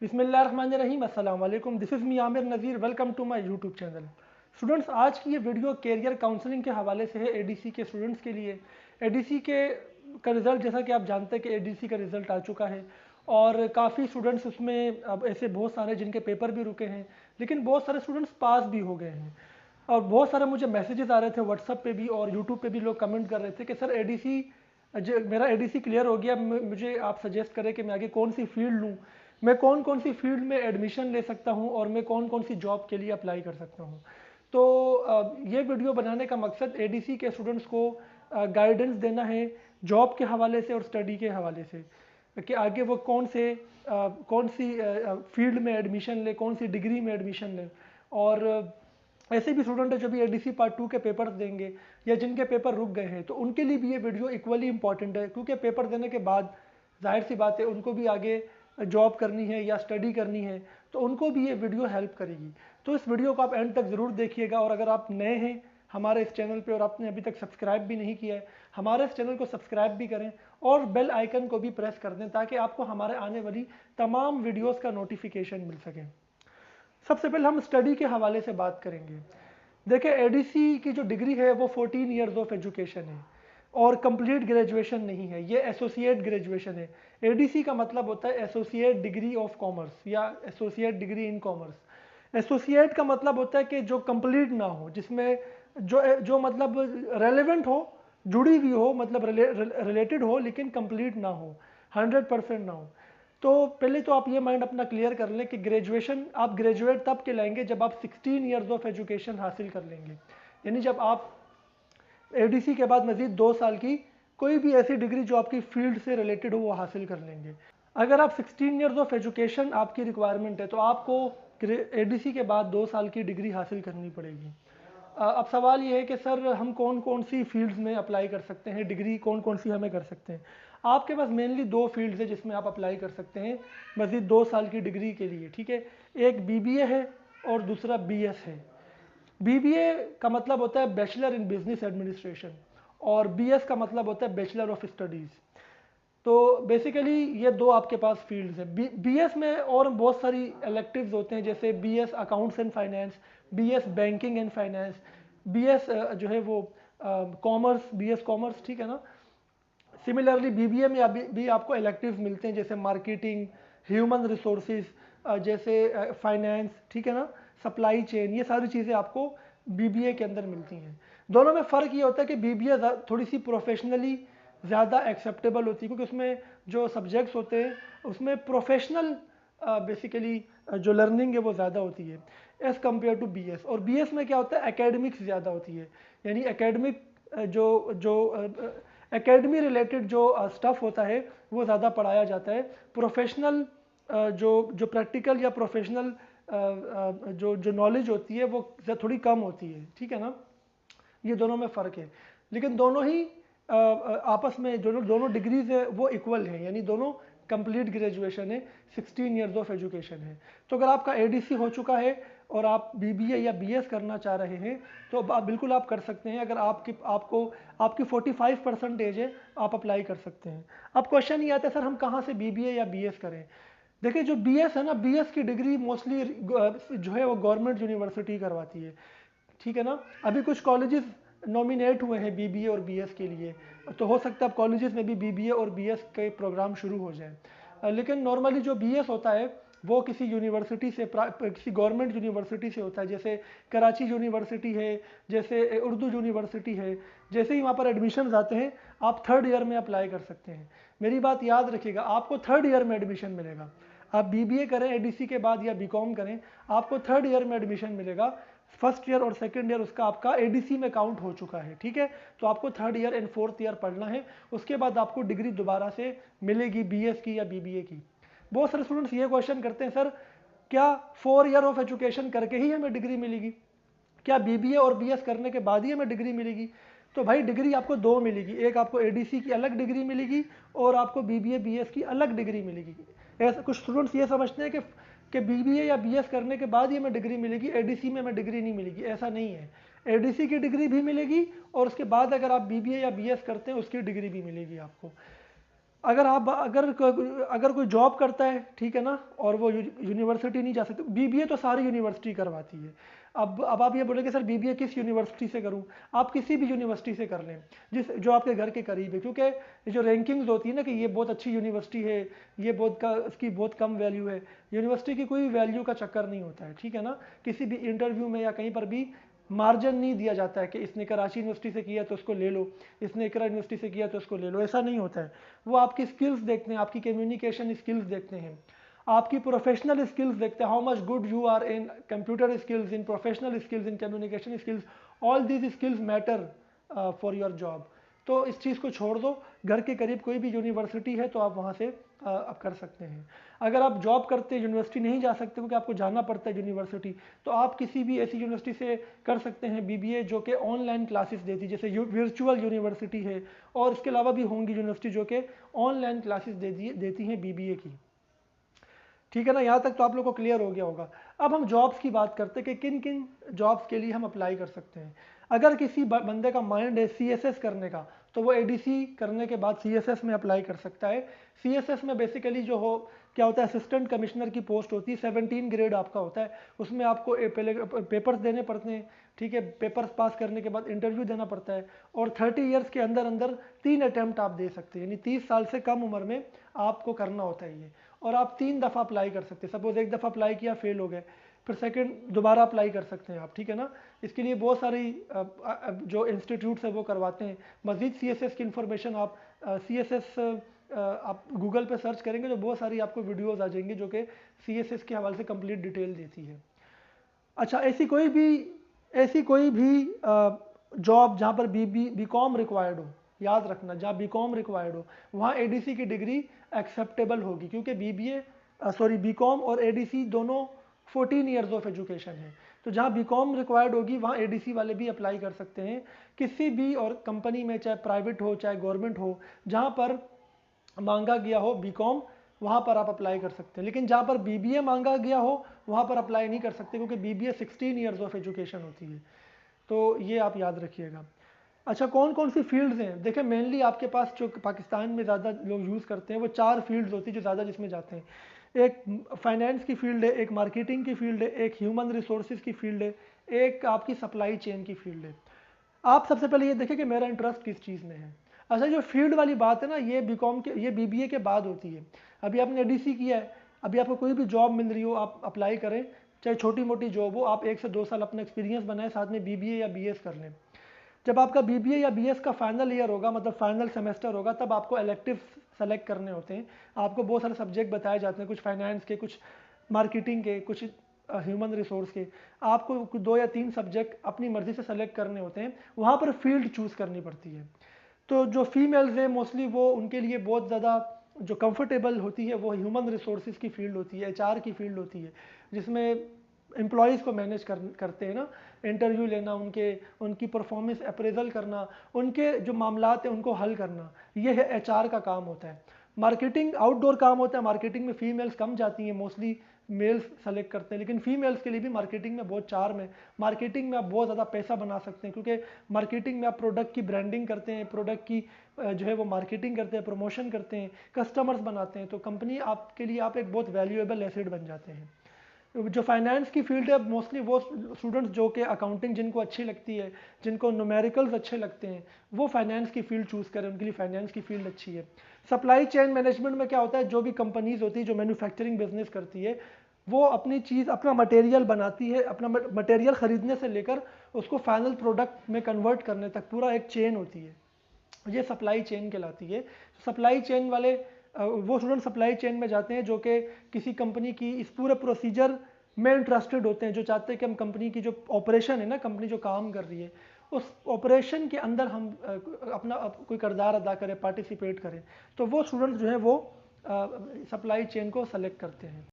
बिस्मिल्लाहिर्रहमानिर्रहीम, अस्सलाम वालेकुम। This is me Aamir Nazir. Welcome to my YouTube channel. Students, आज की ये वीडियो कैरियर काउंसलिंग के हवाले से है एडीसी के स्टूडेंट्स के लिए। एडीसी के का रिज़ल्ट, जैसा कि आप जानते हैं कि एडीसी का रिज़ल्ट आ चुका है और काफ़ी स्टूडेंट्स उसमें, अब ऐसे बहुत सारे जिनके पेपर भी रुके हैं, लेकिन बहुत सारे स्टूडेंट्स पास भी हो गए हैं। और बहुत सारे मुझे मैसेजेस आ रहे थे व्हाट्सअप पे भी और यूट्यूब पे भी, लोग कमेंट कर रहे थे कि सर एडीसी, मेरा एडीसी क्लियर हो गया, मुझे आप सजेस्ट करें कि मैं आगे कौन सी फील्ड लूँ, मैं कौन कौन सी फील्ड में एडमिशन ले सकता हूँ और मैं कौन कौन सी जॉब के लिए अप्लाई कर सकता हूँ। तो ये वीडियो बनाने का मकसद एडीसी के स्टूडेंट्स को गाइडेंस देना है जॉब के हवाले से और स्टडी के हवाले से, कि आगे वो कौन सी फील्ड में एडमिशन ले, कौन सी डिग्री में एडमिशन ले। और ऐसे भी स्टूडेंट है जो भी एडीसी पार्ट 2 के पेपर्स देंगे या जिनके पेपर रुक गए हैं, तो उनके लिए भी ये वीडियो इक्वली इंपॉर्टेंट है, क्योंकि पेपर देने के बाद जाहिर सी बात है उनको भी आगे जॉब करनी है या स्टडी करनी है, तो उनको भी ये वीडियो हेल्प करेगी। तो इस वीडियो को आप एंड तक ज़रूर देखिएगा। और अगर आप नए हैं हमारे इस चैनल पे और आपने अभी तक सब्सक्राइब भी नहीं किया है, हमारे इस चैनल को सब्सक्राइब भी करें और बेल आइकन को भी प्रेस कर दें, ताकि आपको हमारे आने वाली तमाम वीडियोज़ का नोटिफिकेशन मिल सके। सबसे पहले हम स्टडी के हवाले से बात करेंगे। देखिए, एडीसी की जो डिग्री है वो 14 ईयर्स ऑफ एजुकेशन है और कंप्लीट ग्रेजुएशन नहीं है, ये एसोसिएट ग्रेजुएशन है। एडीसी का मतलब होता है एसोसिएट डिग्री ऑफ कॉमर्स या associate degree in commerce. Associate का मतलब होता है कि जो कंप्लीट ना हो, जिसमें जो जो मतलब रेलेवेंट हो, जुड़ी हुई हो, मतलब रिलेटेड हो, लेकिन कंप्लीट ना हो, 100% ना हो। तो पहले तो आप ये माइंड अपना क्लियर कर लें कि ग्रेजुएशन आप ग्रेजुएट तब कहलाएंगे जब आप 16 ईयर्स ऑफ एजुकेशन हासिल कर लेंगे, यानी जब आप एडीसी के बाद मजीद 2 साल की कोई भी ऐसी डिग्री जो आपकी फील्ड से रिलेटेड हो वो हासिल कर लेंगे। अगर आप 16 ईयर्स ऑफ एजुकेशन आपकी रिक्वायरमेंट है, तो आपको एडीसी के बाद 2 साल की डिग्री हासिल करनी पड़ेगी। अब सवाल ये है कि सर हम कौन कौन सी फील्ड्स में अप्लाई कर सकते हैं, डिग्री कौन कौन सी हमें कर सकते हैं। आपके पास मेनली 2 फील्ड्स है जिसमें आप अप्लाई कर सकते हैं मजीद 2 साल की डिग्री के लिए, ठीक है। एक बीबीए है और दूसरा बीएस है। बीबीए का मतलब होता है बैचलर इन बिजनेस एडमिनिस्ट्रेशन और बीएस का मतलब होता है बैचलर ऑफ स्टडीज़। तो बेसिकली ये 2 आपके पास फील्ड्स हैं। बीएस में और बहुत सारी इलेक्टिव्स होते हैं, जैसे BS accounts and finance, BS banking and finance, BS जो है वो कॉमर्स, बीएस कॉमर्स, ठीक है ना। सिमिलरली बीबीए में भी आपको इलेक्टिव्स मिलते हैं, जैसे मार्केटिंग, ह्यूमन रिसोर्सेज, जैसे फाइनेंस, ठीक है ना, सप्लाई चेन, ये सारी चीज़ें आपको बीबीए के अंदर मिलती हैं। दोनों में फ़र्क ये होता है कि बीबीए थोड़ी सी प्रोफेशनली ज़्यादा एक्सेप्टेबल होती है, क्योंकि उसमें जो सब्जेक्ट्स होते हैं उसमें प्रोफेशनल बेसिकली जो लर्निंग है वो ज़्यादा होती है एज़ कम्पेयर टू बीएस। और बीएस में क्या होता है, एकेडमिक्स ज़्यादा होती है, यानी एकेडमिक जो जो एकेडमी रिलेटेड जो स्टफ़ होता है वो ज़्यादा पढ़ाया जाता है। प्रोफेशनल जो जो प्रैक्टिकल या प्रोफेशनल जो जो नॉलेज होती है वो थोड़ी कम होती है, ठीक है ना। ये दोनों में फ़र्क है, लेकिन दोनों ही आपस में दोनों डिग्रीज है वो इक्वल है, यानी दोनों कंप्लीट ग्रेजुएशन है, 16 ईयर्स ऑफ एजुकेशन है। तो अगर आपका एडीसी हो चुका है और आप बीबीए या बीएस करना चाह रहे हैं, तो आप बिल्कुल आप कर सकते हैं। अगर आपकी 45% एज है, आप अप्लाई कर सकते हैं। अब क्वेश्चन ये आता है, सर हम कहाँ से बीबीए या बीएस करें। देखिए, जो बीएस है ना, बीएस की डिग्री मोस्टली जो है वो गवर्नमेंट यूनिवर्सिटी करवाती है, ठीक है ना। अभी कुछ कॉलेजेस नॉमिनेट हुए हैं बीबीए और बीएस के लिए, तो हो सकता है अब कॉलेजेस में भी बीबीए और बीएस के प्रोग्राम शुरू हो जाए। लेकिन नॉर्मली जो बीएस होता है वो किसी यूनिवर्सिटी से, किसी गवर्नमेंट यूनिवर्सिटी से होता है, जैसे कराची यूनिवर्सिटी है, जैसे उर्दू यूनिवर्सिटी है। जैसे ही वहाँ पर एडमिशन आते हैं, आप 3rd ईयर में अप्लाई कर सकते हैं। मेरी बात याद रखिएगा, आपको 3rd ईयर में एडमिशन मिलेगा। आप बीबीए करें एडीसी के बाद या बीकॉम करें, आपको 3rd ईयर में एडमिशन मिलेगा। फर्स्ट ईयर और सेकंड ईयर उसका आपका एडीसी में काउंट हो चुका है, ठीक है। तो आपको 3rd year and 4th year पढ़ना है, उसके बाद आपको डिग्री दोबारा से मिलेगी बीएस की या बीबीए की। बहुत सारे स्टूडेंट्स ये क्वेश्चन करते हैं, सर क्या 4 ईयर ऑफ एजुकेशन करके ही हमें डिग्री मिलेगी, क्या बीबीए और बीएस करने के बाद ही हमें डिग्री मिलेगी। तो भाई डिग्री आपको 2 मिलेगी, एक आपको एडीसी की अलग डिग्री मिलेगी और आपको बीबीए बीएस की अलग डिग्री मिलेगी। ऐसा कुछ स्टूडेंट्स ये समझते हैं कि बीबीए या बीएस करने के बाद ही हमें डिग्री मिलेगी, एडीसी में हमें डिग्री नहीं मिलेगी। ऐसा नहीं है, एडीसी की डिग्री भी मिलेगी और उसके बाद अगर आप बीबीए या बीएस करते हैं उसकी डिग्री भी मिलेगी आपको। अगर कोई जॉब करता है, ठीक है ना, और वो यूनिवर्सिटी नहीं जा सकते, बीबीए तो सारी यूनिवर्सिटी करवाती है। अब आप ये बोलेंगे सर बीबीए किस यूनिवर्सिटी से करूं? आप किसी भी यूनिवर्सिटी से कर लें जो आपके घर के करीब है, क्योंकि जो रैंकिंग्स होती है ना कि ये बहुत अच्छी यूनिवर्सिटी है, ये इसकी बहुत कम वैल्यू है, यूनिवर्सिटी की कोई वैल्यू का चक्कर नहीं होता है, ठीक है ना। किसी भी इंटरव्यू में या कहीं पर भी मार्जिन नहीं दिया जाता है कि इसने कराची यूनिवर्सिटी से किया तो उसको ले लो, इसने इकरा यूनिवर्सिटी से किया तो उसको ले लो, ऐसा नहीं होता है। वो आपकी स्किल्स देखते हैं, आपकी कम्युनिकेशन स्किल्स देखते हैं, आपकी प्रोफेशनल स्किल्स देखते हैं, how much good you are in computer skills, in professional skills, in communication skills, all these skills matter for your job. तो इस चीज़ को छोड़ दो, घर के करीब कोई भी यूनिवर्सिटी है तो आप वहाँ से आप कर सकते हैं। अगर आप जॉब करते यूनिवर्सिटी नहीं जा सकते क्योंकि आपको जाना पड़ता है यूनिवर्सिटी, तो आप किसी भी ऐसी यूनिवर्सिटी से कर सकते हैं बीबीए जो कि ऑनलाइन क्लासेस देती, जैसे वर्चुअल यूनिवर्सिटी है, और इसके अलावा भी होंगी यूनिवर्सिटी जो कि ऑनलाइन क्लासेस देती हैं बीबीए की, ठीक है ना। यहाँ तक तो आप लोग को क्लियर हो गया होगा। अब हम जॉब्स की बात करते हैं कि किन किन जॉब्स के लिए हम अप्लाई कर सकते हैं। अगर किसी बंदे का माइंड है सीएसएस करने का, तो वो एडीसी करने के बाद सीएसएस में अप्लाई कर सकता है। सीएसएस में बेसिकली जो हो क्या होता है, असिस्टेंट कमिश्नर की पोस्ट होती है, 17 ग्रेड आपका होता है, उसमें आपको पहले पेपर्स देने पड़ते हैं, ठीक है। पेपर्स पास करने के बाद इंटरव्यू देना पड़ता है, और 30 ईयर्स के अंदर अंदर 3 अटैम्प्ट आप दे सकते हैं, यानी 30 साल से कम उम्र में आपको करना होता है ये, और आप 3 दफ़ा अप्लाई कर सकते हैं। सपोज एक दफ़ा अप्लाई किया, फेल हो गए, फिर सेकंड दोबारा अप्लाई कर सकते हैं आप, ठीक है ना। इसके लिए बहुत सारी जो इंस्टीट्यूट्स है वो करवाते हैं। मज़ीद सीएसएस की इंफॉर्मेशन आप सीएसएस आप गूगल पे सर्च करेंगे तो बहुत सारी आपको वीडियोस आ जाएंगी जो कि सीएसएस के हवाले से कंप्लीट डिटेल देती है। अच्छा, ऐसी कोई भी जॉब जहाँ पर बीकॉम रिक्वायर्ड हो, याद रखना, जहाँ बीकॉम रिक्वायर्ड हो वहाँ एडीसी की डिग्री एक्सेप्टेबल होगी, क्योंकि बीकॉम और एडीसी दोनों 14 ईयर्स ऑफ एजुकेशन है। तो जहाँ बीकॉम रिक्वायर्ड होगी वहाँ एडीसी वाले भी अप्लाई कर सकते हैं किसी भी और कंपनी में, चाहे प्राइवेट हो चाहे गवर्नमेंट हो, जहाँ पर मांगा गया हो बीकॉम, वहाँ पर आप अप्लाई कर सकते हैं। लेकिन जहाँ पर बीबीए मांगा गया हो वहाँ पर अप्लाई नहीं कर सकते, क्योंकि बीबीए 16 ईयर्स ऑफ एजुकेशन होती है। तो ये आप याद रखिएगा। अच्छा, कौन कौन सी फील्ड्स हैं? देखिए, मेनली आपके पास जो पाकिस्तान में ज़्यादा लोग यूज़ करते हैं वो 4 फील्ड्स होती है जो ज़्यादा जिसमें जाते हैं। एक फाइनेंस की फील्ड है, एक मार्केटिंग की फील्ड है, एक ह्यूमन रिसोर्सेज की फील्ड है, एक आपकी सप्लाई चेन की फील्ड है। आप सबसे पहले ये देखें कि मेरा इंटरेस्ट किस चीज़ में है। अच्छा, जो फील्ड वाली बात है ना, ये बीबीए के बाद होती है। अभी आपने एडीसी किया है, अभी आपको कोई भी जॉब मिल रही हो आप अप्लाई करें, चाहे छोटी मोटी जॉब हो, आप 1 से 2 साल अपना एक्सपीरियंस बनाएं, साथ में बीबीए या बीएस कर लें। जब आपका बीबीए या बीएस का फाइनल ईयर होगा, मतलब फाइनल सेमेस्टर होगा, तब आपको इलेक्टिव सेलेक्ट करने होते हैं। आपको बहुत सारे सब्जेक्ट बताए जाते हैं, कुछ फाइनेंस के, कुछ मार्केटिंग के, कुछ ह्यूमन रिसोर्स के। आपको 2 या 3 सब्जेक्ट अपनी मर्जी से सेलेक्ट करने होते हैं, वहाँ पर फील्ड चूज़ करनी पड़ती है। तो जो फीमेल्स हैं मोस्टली, वो उनके लिए बहुत ज़्यादा जो कंफर्टेबल होती है वो ह्यूमन रिसोर्सेज की फील्ड होती है, एचआर की फील्ड होती है, जिसमें एम्प्लॉयज़ को मैनेज करते हैं ना, इंटरव्यू लेना, उनकी परफॉर्मेंस अप्रेजल करना, उनके जो मामलात हैं उनको हल करना, ये है एचआर का काम होता है। मार्केटिंग आउटडोर काम होता है, मार्केटिंग में फीमेल्स कम जाती हैं, मोस्टली मेल्स सेलेक्ट करते हैं, लेकिन फीमेल्स के लिए भी मार्केटिंग में बहुत चार्म है। मार्केटिंग में आप बहुत ज़्यादा पैसा बना सकते हैं, क्योंकि मार्केटिंग में आप प्रोडक्ट की ब्रांडिंग करते हैं, प्रोडक्ट की जो है वो मार्केटिंग करते हैं, प्रमोशन करते हैं, कस्टमर्स बनाते हैं, तो कंपनी आपके लिए आप एक बहुत वैल्यूएबल एसेट बन जाते हैं। जो फाइनेंस की फील्ड है, मोस्टली वो स्टूडेंट्स जो कि अकाउंटिंग जिनको अच्छी लगती है, जिनको न्यूमेरिकल्स अच्छे लगते हैं, वो फाइनेंस की फील्ड चूज़ करें, उनके लिए फाइनेंस की फील्ड अच्छी है। सप्लाई चेन मैनेजमेंट में क्या होता है, जो भी कंपनीज होती है जो मैन्युफैक्चरिंग बिजनेस करती है, वो अपनी चीज़, अपना मटेरियल बनाती है, अपना मटेरियल ख़रीदने से लेकर उसको फाइनल प्रोडक्ट में कन्वर्ट करने तक पूरा एक चेन होती है, ये सप्लाई चेन कहलाती है। सप्लाई चेन वाले वो स्टूडेंट सप्लाई चेन में जाते हैं जो कि किसी कंपनी की इस पूरे प्रोसीजर में इंटरेस्टेड होते हैं, जो चाहते हैं कि हम कंपनी की जो ऑपरेशन है ना, कंपनी जो काम कर रही है, उस ऑपरेशन के अंदर हम अपना कोई किरदार अदा करें, पार्टिसिपेट करें। तो वो स्टूडेंट्स जो हैं वो सप्लाई चेन को सेलेक्ट करते हैं।